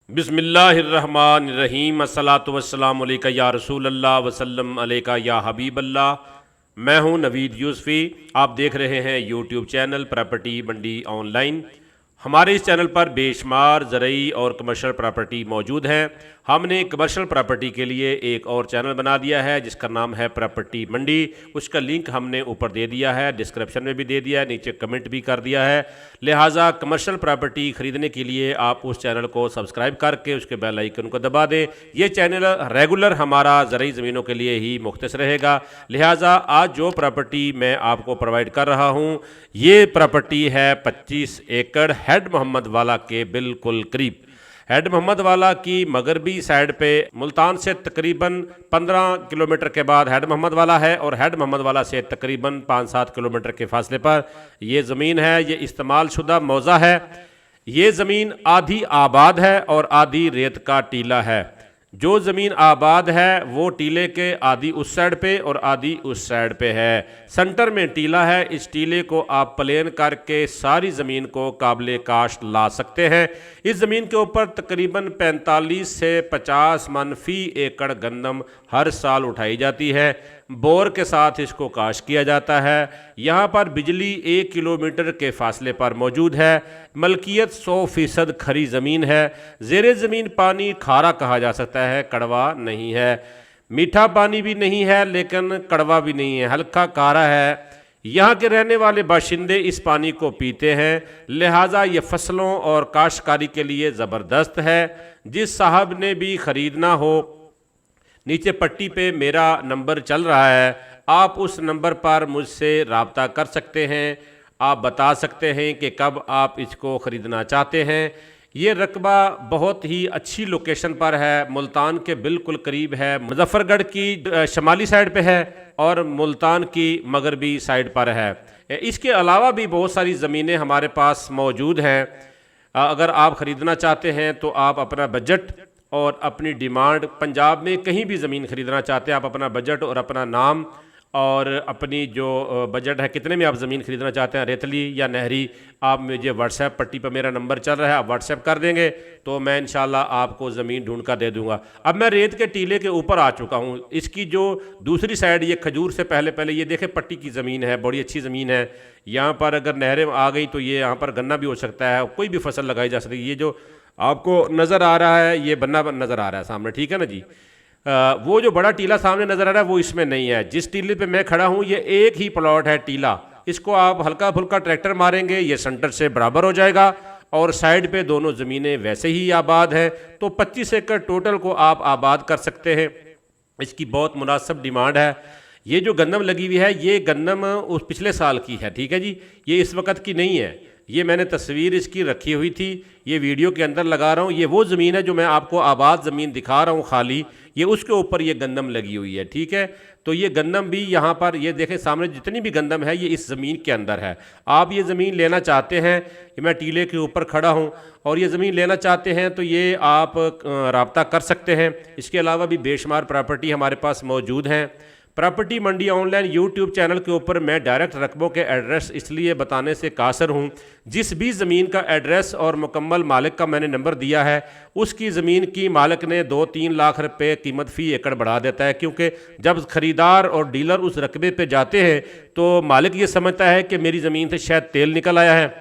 बिस्मिल्लाहिर्रहमानिर्रहीम अस्सलातु वस्सलामु अलैका या रसूल अल्लाह वसल्लम अलैका या हबीब अल्लाह। मैं हूं नवीद यूसुफी। आप देख रहे हैं यूट्यूब चैनल प्रॉपर्टी मंडी ऑनलाइन। हमारे इस चैनल पर बेशुमार ज़रई और कमर्शियल प्रॉपर्टी मौजूद हैं। हमने कमर्शियल प्रॉपर्टी के लिए एक और चैनल बना दिया है जिसका नाम है प्रॉपर्टी मंडी। उसका लिंक हमने ऊपर दे दिया है, डिस्क्रिप्शन में भी दे दिया है, नीचे कमेंट भी कर दिया है। लिहाजा कमर्शियल प्रॉपर्टी ख़रीदने के लिए आप उस चैनल को सब्सक्राइब करके उसके बेल आइकन को दबा दें। ये चैनल रेगुलर हमारा ज़रई ज़मीनों के लिए ही मुख्तस रहेगा। लिहाजा आज जो प्रॉपर्टी मैं आपको प्रोवाइड कर रहा हूँ ये प्रॉपर्टी है 25 एकड़ हेड मोहम्मद वाला के बिल्कुल करीब। हेड मोहम्मद वाला की मगरबी साइड पे मुल्तान से तकरीबन 15 किलोमीटर के बाद हेड मोहम्मद वाला है और हेड मोहम्मद वाला से तकरीबन 5-7 किलोमीटर के फासले पर ये ज़मीन है। ये इस्तेमाल शुदा मौज़ा है। ये ज़मीन आधी आबाद है और आधी रेत का टीला है। जो ज़मीन आबाद है वो टीले के आधी उस साइड पे और आधी उस साइड पे है। सेंटर में टीला है। इस टीले को आप प्लेन करके सारी ज़मीन को काबिले काश्त ला सकते हैं। इस ज़मीन के ऊपर तकरीबन 45 से 50 मन फी एकड़ गंदम हर साल उठाई जाती है। बोर के साथ इसको काश किया जाता है। यहाँ पर बिजली 1 किलोमीटर के फासले पर मौजूद है। मलकियत 100% खरी ज़मीन है। ज़ेरे ज़मीन पानी खारा कहा जा सकता है, कड़वा नहीं है। मीठा पानी भी नहीं है लेकिन कड़वा भी नहीं है, हल्का खारा है। यहाँ के रहने वाले बाशिंदे इस पानी को पीते हैं। लिहाजा ये फसलों और काश्तकारी के लिए ज़बरदस्त है। जिस साहब ने भी ख़रीदना हो, नीचे पट्टी पे मेरा नंबर चल रहा है, आप उस नंबर पर मुझसे रब्ता कर सकते हैं। आप बता सकते हैं कि कब आप इसको ख़रीदना चाहते हैं। ये रकबा बहुत ही अच्छी लोकेशन पर है, मुल्तान के बिल्कुल करीब है। मुजफ्फरगढ़ की शमाली साइड पे है और मुल्तान की मगरबी साइड पर है। इसके अलावा भी बहुत सारी ज़मीनें हमारे पास मौजूद हैं। अगर आप ख़रीदना चाहते हैं तो आप अपना बजट और अपनी डिमांड, पंजाब में कहीं भी ज़मीन ख़रीदना चाहते हैं, आप अपना बजट और अपना नाम और अपनी जो बजट है कितने में आप ज़मीन ख़रीदना चाहते हैं, रेतली या नहरी, आप मुझे व्हाट्सएप पट्टी पर मेरा नंबर चल रहा है, आप व्हाट्सएप कर देंगे तो मैं इंशाल्लाह आपको ज़मीन ढूंढ कर दे दूंगा। अब मैं रेत के टीले के ऊपर आ चुका हूँ। इसकी जो दूसरी साइड, ये खजूर से पहले ये देखें पट्टी की ज़मीन है, बड़ी अच्छी ज़मीन है। यहाँ पर अगर नहरें आ गई तो ये यहाँ पर गन्ना भी हो सकता है, कोई भी फसल लगाई जा सकती है। ये जो आपको नज़र आ रहा है ये बन्ना नज़र आ रहा है सामने, ठीक है ना जी। वो जो बड़ा टीला सामने नज़र आ रहा है वो इसमें नहीं है। जिस टीले पे मैं खड़ा हूँ ये एक ही प्लॉट है टीला। इसको आप हल्का फुल्का ट्रैक्टर मारेंगे ये सेंटर से बराबर हो जाएगा और साइड पे दोनों ज़मीनें वैसे ही आबाद हैं। तो 25 एकड़ टोटल को आप आबाद कर सकते हैं। इसकी बहुत मुनासिब डिमांड है। ये जो गंदम लगी हुई है ये गंदम उस पिछले साल की है, ठीक है जी। ये इस वक्त की नहीं है। ये मैंने तस्वीर इसकी रखी हुई थी, ये वीडियो के अंदर लगा रहा हूँ। ये वो ज़मीन है जो मैं आपको आबाद ज़मीन दिखा रहा हूँ खाली, ये उसके ऊपर ये गंदम लगी हुई है, ठीक है। तो ये गंदम भी यहाँ पर ये देखें सामने जितनी भी गंदम है ये इस ज़मीन के अंदर है। आप ये ज़मीन लेना चाहते हैं, मैं टीले के ऊपर खड़ा हूँ और ये ज़मीन लेना चाहते हैं तो ये आप रब्ता कर सकते हैं। इसके अलावा भी बेशुमार प्रॉपर्टी हमारे पास मौजूद हैं। प्रॉपर्टी मंडी ऑनलाइन यूट्यूब चैनल के ऊपर मैं डायरेक्ट रकबों के एड्रेस इसलिए बताने से कासर हूँ। जिस भी ज़मीन का एड्रेस और मुकम्मल मालिक का मैंने नंबर दिया है उसकी ज़मीन की मालिक ने 2-3 लाख रुपए कीमत फ़ी एकड़ बढ़ा देता है, क्योंकि जब ख़रीदार और डीलर उस रकबे पे जाते हैं तो मालिक ये समझता है कि मेरी ज़मीन से शायद तेल निकल आया है,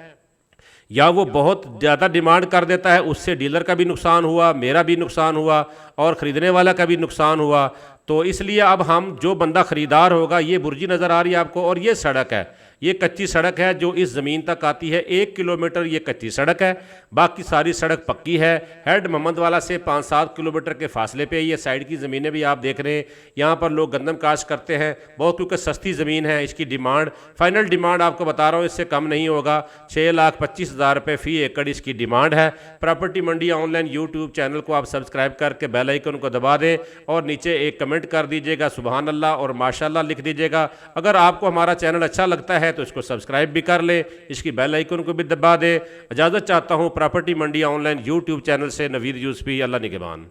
या वो बहुत ज़्यादा डिमांड कर देता है। उससे डीलर का भी नुकसान हुआ, मेरा भी नुकसान हुआ और ख़रीदने वाला का भी नुकसान हुआ। तो इसलिए अब हम जो बंदा ख़रीदार होगा, ये बुर्जी नज़र आ रही है आपको और ये सड़क है, ये कच्ची सड़क है जो इस ज़मीन तक आती है। 1 किलोमीटर ये कच्ची सड़क है, बाकी सारी सड़क पक्की है। हेड मोहम्मद वाला से 5-7 किलोमीटर के फासले पे ये साइड की ज़मीनें भी आप देख रहे हैं। यहाँ पर लोग गंदम काश्त करते हैं बहुत, क्योंकि सस्ती ज़मीन है। इसकी डिमांड, फाइनल डिमांड आपको बता रहा हूँ, इससे कम नहीं होगा। 6,25,000 रुपये फ़ी एकड़ इसकी डिमांड है। प्रॉपर्टी मंडी ऑनलाइन यूट्यूब चैनल को आप सब्सक्राइब करके बेल आइकन को दबा दें और नीचे एक कमेंट कर दीजिएगा सुबहान अल्लाह और माशाअल्लाह लिख दीजिएगा। अगर आपको हमारा चैनल अच्छा लगता है तो इसको सब्सक्राइब भी कर ले, इसकी बेल आइकन को भी दबा दे। इजाज़त चाहता हूँ प्रॉपर्टी मंडी ऑनलाइन यूट्यूब चैनल से। नवीद यूसुफी, अल्लाह निगहबान।